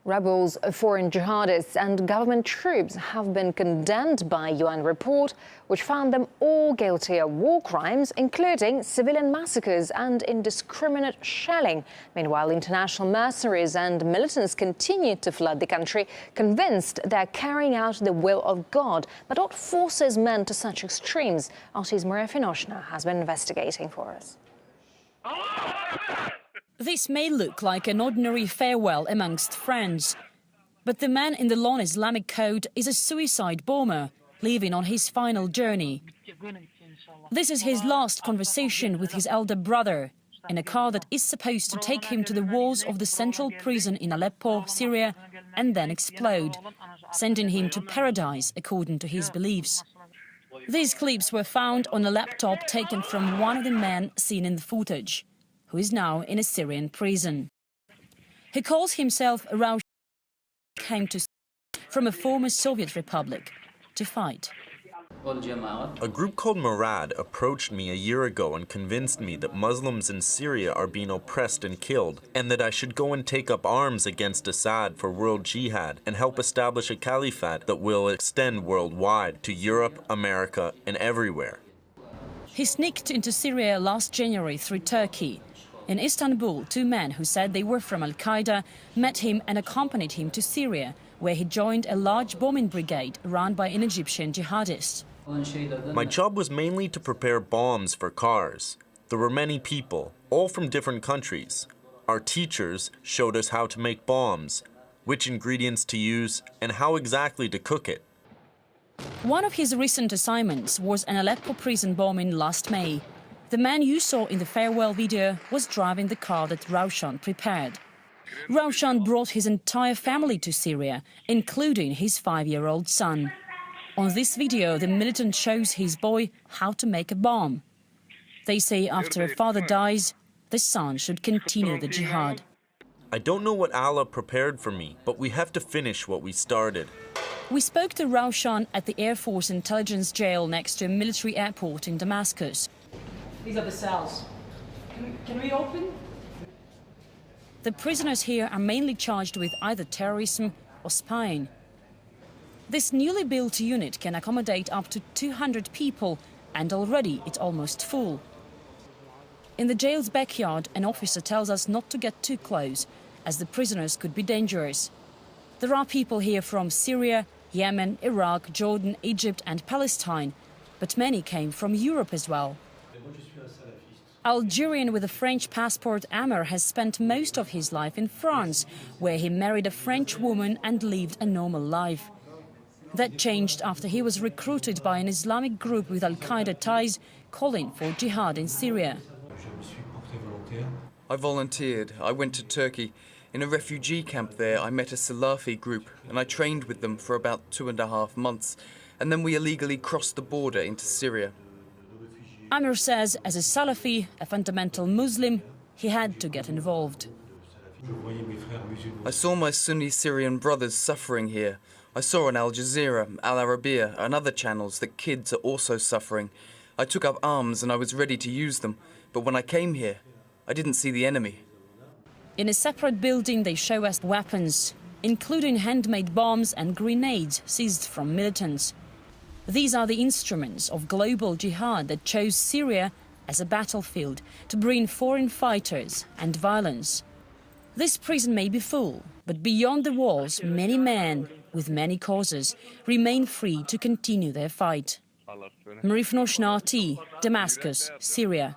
Rebels, foreign jihadists and government troops have been condemned by a UN report which found them all guilty of war crimes, including civilian massacres and indiscriminate shelling. Meanwhile, international mercenaries and militants continue to flood the country, convinced they're carrying out the will of God. But what forces men to such extremes? RT's Maria Finoshna has been investigating for us. This may look like an ordinary farewell amongst friends, but the man in the long Islamic coat is a suicide bomber, leaving on his final journey. This is his last conversation with his elder brother, in a car that is supposed to take him to the walls of the central prison in Aleppo, Syria, and then explode, sending him to paradise according to his beliefs. These clips were found on a laptop taken from one of the men seen in the footage, who is now in a Syrian prison. He calls himself a Raushan, came to from a former Soviet republic to fight. A group called Murad approached me a year ago and convinced me that Muslims in Syria are being oppressed and killed, and that I should go and take up arms against Assad for world jihad and help establish a caliphate that will extend worldwide to Europe, America, and everywhere. He sneaked into Syria last January through Turkey. In Istanbul, two men who said they were from Al-Qaeda met him and accompanied him to Syria, where he joined a large bombing brigade run by an Egyptian jihadist. My job was mainly to prepare bombs for cars. There were many people, all from different countries. Our teachers showed us how to make bombs, which ingredients to use, and how exactly to cook it. One of his recent assignments was an Aleppo prison bombing last May. The man you saw in the farewell video was driving the car that Raushan prepared. Raushan brought his entire family to Syria, including his 5-year-old son. On this video, the militant shows his boy how to make a bomb. They say after a father dies, the son should continue the jihad. I don't know what Allah prepared for me, but we have to finish what we started. We spoke to Raushan at the Air Force intelligence jail next to a military airport in Damascus. These are the cells. Can we open? The prisoners here are mainly charged with either terrorism or spying. This newly built unit can accommodate up to 200 people, and already it's almost full. In the jail's backyard, an officer tells us not to get too close, as the prisoners could be dangerous. There are people here from Syria, Yemen, Iraq, Jordan, Egypt and Palestine, but many came from Europe as well. Algerian with a French passport, Amr has spent most of his life in France, where he married a French woman and lived a normal life. That changed after he was recruited by an Islamic group with Al-Qaeda ties, calling for jihad in Syria. I volunteered. I went to Turkey. In a refugee camp there, I met a Salafi group, and I trained with them for about 2.5 months, and then we illegally crossed the border into Syria. Amr says, as a Salafi, a fundamental Muslim, he had to get involved. I saw my Sunni Syrian brothers suffering here. I saw on Al Jazeera, Al Arabiya and other channels that kids are also suffering. I took up arms and I was ready to use them, but when I came here, I didn't see the enemy. In a separate building, they show us weapons, including handmade bombs and grenades seized from militants. These are the instruments of global jihad that chose Syria as a battlefield to bring foreign fighters and violence. This prison may be full, but beyond the walls, many men with many causes remain free to continue their fight. Maria Finoshna, RT, Damascus, Syria.